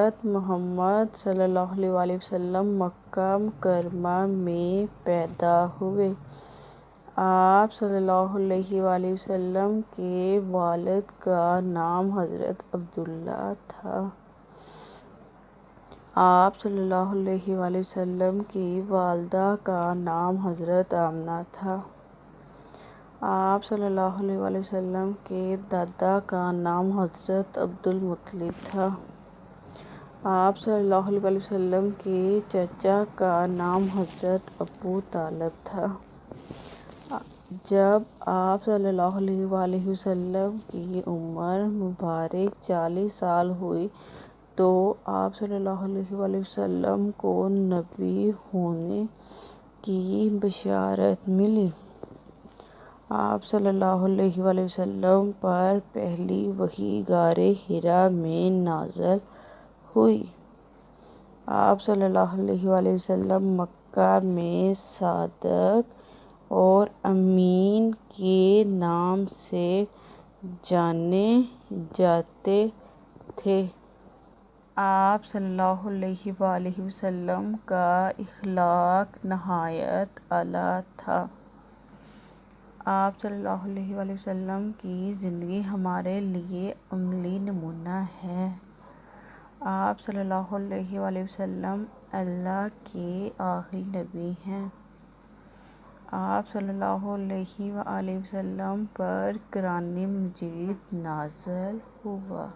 محمد صلی اللہ علیہ وسلم مکہ مکرمہ میں پیدا ہوئے۔ آپ صلی اللہ علیہ وسلم کے والد کا نام حضرت عبداللہ تھا۔ آپ صلی اللہ علیہ وسلم کی والدہ کا نام حضرت آمنہ تھا۔ آپ صلی اللہ علیہ وسلم کے دادا کا نام حضرت عبدالمطلب تھا۔ آپ صلی اللہ علیہ وسلم کے چچا کا نام حضرت ابو طالب تھا۔ جب آپ صلی اللہ علیہ وسلم کی عمر مبارک 40 سال ہوئی تو آپ صلی اللہ علیہ وسلم کو نبی ہونے کی بشارت ملی۔ آپ صلی اللہ علیہ وسلم پر پہلی وحی غار حرا میں نازل ہوئی۔ آپ صلی اللہ علیہ وسلم مکہ میں صادق اور امین کے نام سے جانے جاتے تھے۔ آپ صلی اللہ علیہ وسلم کا اخلاق نہایت اعلیٰ تھا۔ آپ صلی اللہ علیہ وسلم کی زندگی ہمارے لیے عملی نمونہ ہے۔ آپ صلی اللہ علیہ وسلم اللہ کے آخری نبی ہیں۔ آپ صلی اللہ علیہ وسلم پر قرآن مجید نازل ہوا۔